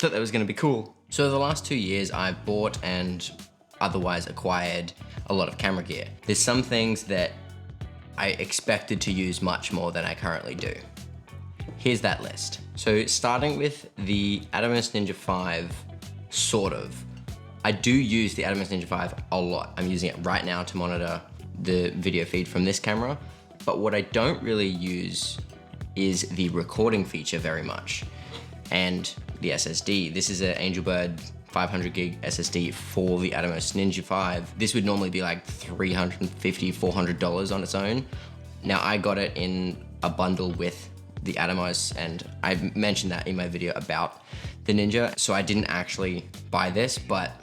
thought that was gonna be cool. So the last 2 years, I've bought and otherwise acquired a lot of camera gear. There's some things that I expected to use much more than I currently do. Here's that list. So starting with the Atomos Ninja 5, sort of. I do use the Atomos Ninja 5 a lot. I'm using it right now to monitor the video feed from this camera, but what I don't really use is the recording feature very much, and the SSD. This is an Angelbird 500 gig SSD for the Atomos Ninja 5. This would normally be like $350, $400 on its own. Now I got it in a bundle with the Atomos, and I mentioned that in my video about the Ninja, so I didn't actually buy this, but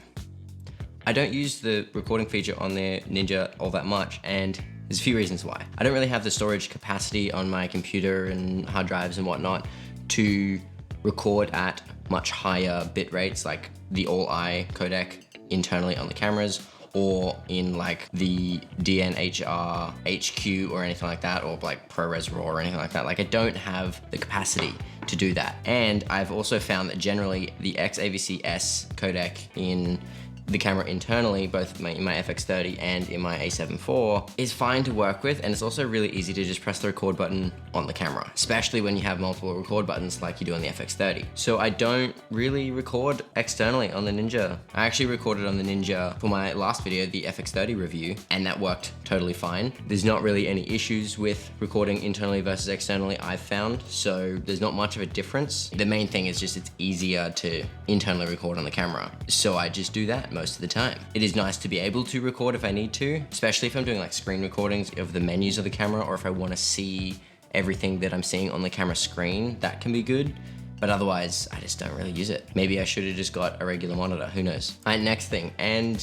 I don't use the recording feature on the Ninja all that much, and there's a few reasons why. I don't really have the storage capacity on my computer and hard drives and whatnot to record at much higher bit rates, like the All-I codec internally on the cameras, or in like the DNHR HQ or anything like that, or like ProRes RAW or anything like that. Like I don't have the capacity to do that. And I've also found that generally the XAVC-S codec in the camera internally, both in my FX30 and in my A7 IV, is fine to work with, and it's also really easy to just press the record button on the camera, especially when you have multiple record buttons like you do on the FX30. So I don't really record externally on the Ninja. I actually recorded on the Ninja for my last video, the FX30 review, and that worked totally fine. There's not really any issues with recording internally versus externally, I've found, so there's not much of a difference. The main thing is just it's easier to internally record on the camera, so I just do that most of the time. It is nice to be able to record if I need to, especially if I'm doing like screen recordings of the menus of the camera, or if I want to see everything that I'm seeing on the camera screen, that can be good. But otherwise, I just don't really use it. Maybe I should have just got a regular monitor, who knows? All right, next thing, and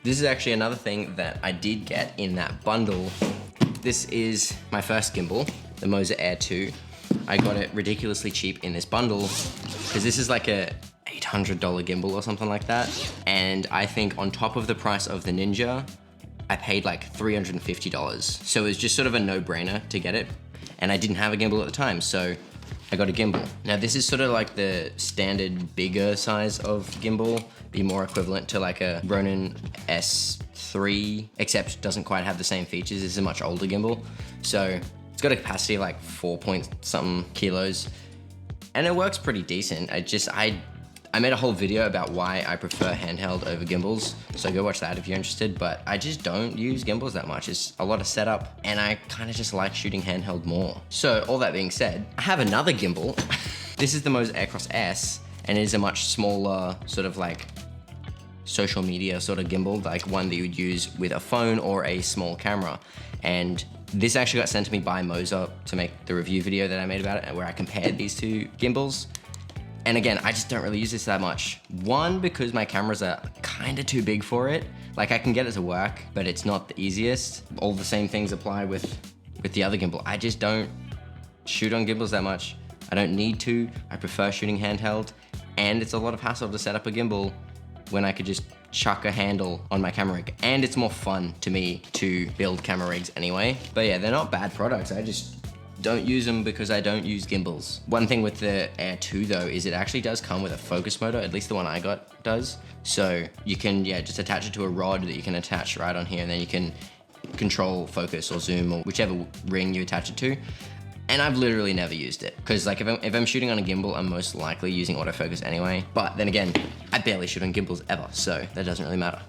this is actually another thing that I did get in that bundle. This is my first gimbal, the Moza Air 2. I got it ridiculously cheap in this bundle, because this is like a $800 gimbal or something like that. And I think on top of the price of the Ninja, I paid like $350. So it was just sort of a no-brainer to get it. And I didn't have a gimbal at the time, so I got a gimbal. Now this is sort of like the standard bigger size of gimbal, be more equivalent to like a Ronin S3, except doesn't quite have the same features. This is a much older gimbal. So it's got a capacity of like 4-point-something kilos, and it works pretty decent. I made a whole video about why I prefer handheld over gimbals, so go watch that if you're interested, but I just don't use gimbals that much. It's a lot of setup, and I kind of just like shooting handheld more. So all that being said, I have another gimbal. This is the Moza Aircross S, and it is a much smaller sort of like social media sort of gimbal, like one that you would use with a phone or a small camera. And this actually got sent to me by Moza to make the review video that I made about it, where I compared these two gimbals. And again, I just don't really use this that much. One, because my cameras are kind of too big for it. Like I can get it to work, but it's not the easiest. All the same things apply with the other gimbal. I just don't shoot on gimbals that much. I don't need to. I prefer shooting handheld, and it's a lot of hassle to set up a gimbal when I could just chuck a handle on my camera rig. And it's more fun to me to build camera rigs anyway. But yeah, they're not bad products. I just don't use them because I don't use gimbals. One thing with the Air 2 though is it actually does come with a focus motor, at least the one I got does. So you can, just attach it to a rod that you can attach right on here, and then you can control focus or zoom or whichever ring you attach it to. And I've literally never used it, because like if I'm shooting on a gimbal, I'm most likely using autofocus anyway. But then again, I barely shoot on gimbals ever, so that doesn't really matter.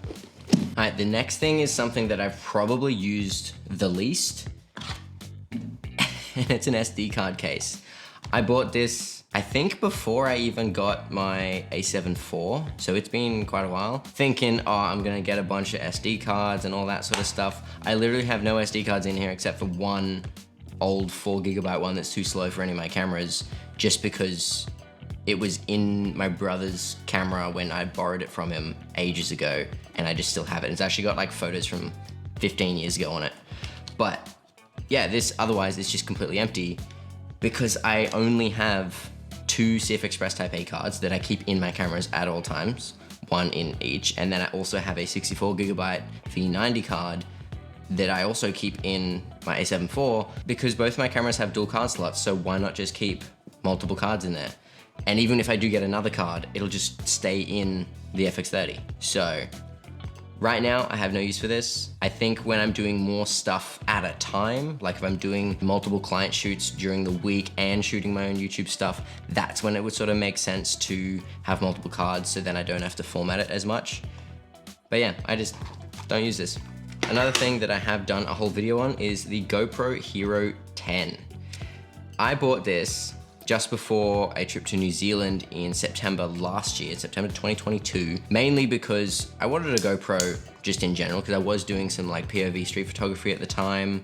All right, the next thing is something that I've probably used the least, and it's an SD card case. I bought this, I think before I even got my A7 IV, so it's been quite a while, thinking, oh, I'm gonna get a bunch of SD cards and all that sort of stuff. I literally have no SD cards in here except for one old 4GB one that's too slow for any of my cameras, just because it was in my brother's camera when I borrowed it from him ages ago, and I just still have it. It's actually got like photos from 15 years ago on it. But yeah, this otherwise is just completely empty, because I only have two CF Express Type A cards that I keep in my cameras at all times, one in each, and then I also have a 64GB V90 card that I also keep in my A7 IV, because both my cameras have dual card slots, so why not just keep multiple cards in there? And even if I do get another card, it'll just stay in the FX30. So right now, I have no use for this. I think when I'm doing more stuff at a time, like if I'm doing multiple client shoots during the week and shooting my own YouTube stuff, that's when it would sort of make sense to have multiple cards, so then I don't have to format it as much. But yeah, I just don't use this. Another thing that I have done a whole video on is the GoPro Hero 10. I bought this just before a trip to New Zealand in September last year, September 2022, mainly because I wanted a GoPro just in general, because I was doing some like POV street photography at the time,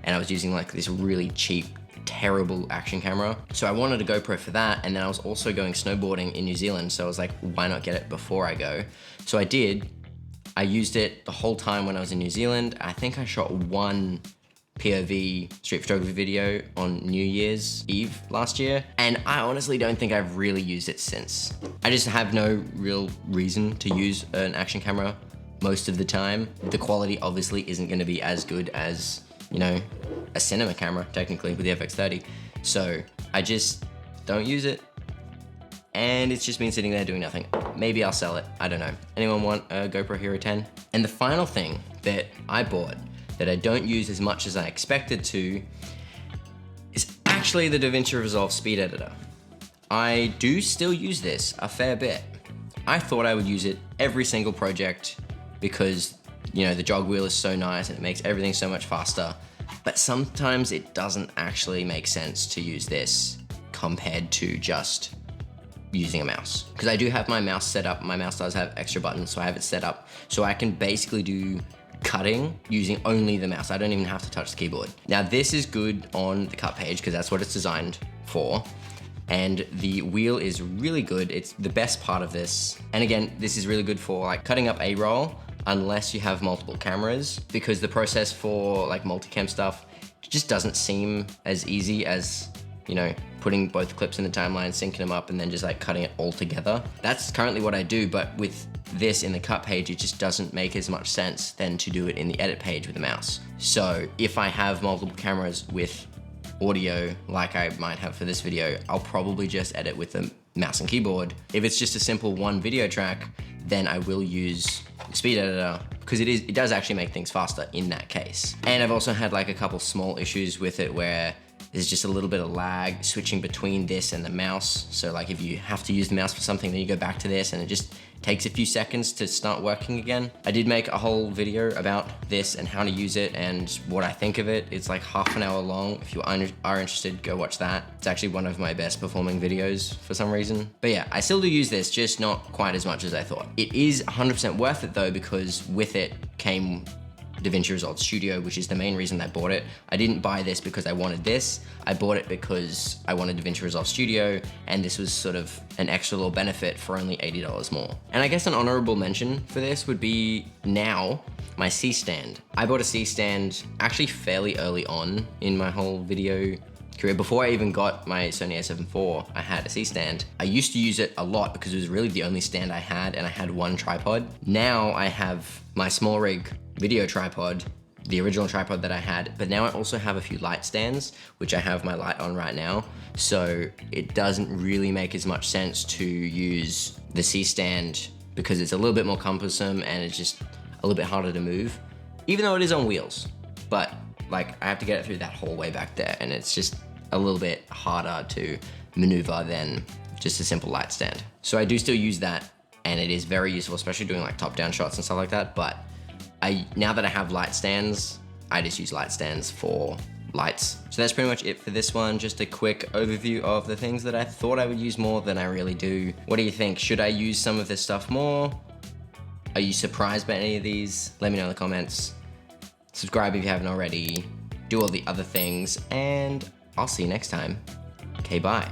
and I was using like this really cheap, terrible action camera. So I wanted a GoPro for that, and then I was also going snowboarding in New Zealand, so I was like, why not get it before I go? So I did. I used it the whole time when I was in New Zealand. I think I shot one POV street photography video on New Year's Eve last year, and I honestly don't think I've really used it since. I just have no real reason to use an action camera most of the time. The quality obviously isn't gonna be as good as, you know, a cinema camera technically with the FX30. So I just don't use it, and it's just been sitting there doing nothing. Maybe I'll sell it, I don't know. Anyone want a GoPro Hero 10? And the final thing that I bought that I don't use as much as I expected to is actually the DaVinci Resolve Speed Editor. I do still use this a fair bit. I thought I would use it every single project because, you know, the jog wheel is so nice and it makes everything so much faster, but sometimes it doesn't actually make sense to use this compared to just using a mouse. Because I do have my mouse set up, my mouse does have extra buttons, so I have it set up so I can basically do cutting using only the mouse. I don't even have to touch the keyboard. Now this is good on the cut page because that's what it's designed for. And the wheel is really good. It's the best part of this. And again, this is really good for like cutting up a roll unless you have multiple cameras, because the process for like multicam stuff just doesn't seem as easy as, you know, putting both clips in the timeline, syncing them up, and then just like cutting it all together. That's currently what I do, but with this in the cut page, it just doesn't make as much sense than to do it in the edit page with a mouse. So if I have multiple cameras with audio, like I might have for this video, I'll probably just edit with the mouse and keyboard. If it's just a simple one video track, then I will use Speed Editor, because it does actually make things faster in that case. And I've also had like a couple small issues with it where there's just a little bit of lag switching between this and the mouse. So like if you have to use the mouse for something, then you go back to this and it just takes a few seconds to start working again. I did make a whole video about this and how to use it and what I think of it. It's like half an hour long. If you are interested, go watch that. It's actually one of my best performing videos for some reason. But yeah, I still do use this, just not quite as much as I thought. It is 100% worth it though, because with it came DaVinci Resolve Studio, which is the main reason I bought it. I didn't buy this because I wanted this. I bought it because I wanted DaVinci Resolve Studio, and this was sort of an extra little benefit for only $80 more. And I guess an honorable mention for this would be now my C-stand. I bought a C-stand actually fairly early on in my whole video career. Before I even got my Sony a7 IV, I had a C-stand. I used to use it a lot because it was really the only stand I had, and I had one tripod. Now I have my small rig video tripod, the original tripod that I had, but now I also have a few light stands, which I have my light on right now. So it doesn't really make as much sense to use the C-stand because it's a little bit more cumbersome and it's just a little bit harder to move, even though it is on wheels. But like I have to get it through that whole way back there, and it's just a little bit harder to maneuver than just a simple light stand. So I do still use that, and it is very useful, especially doing like top-down shots and stuff like that. But now that I have light stands, I just use light stands for lights. So that's pretty much it for this one. Just a quick overview of the things that I thought I would use more than I really do. What do you think? Should I use some of this stuff more? Are you surprised by any of these? Let me know in the comments. Subscribe if you haven't already. Do all the other things, and I'll see you next time. Okay, bye.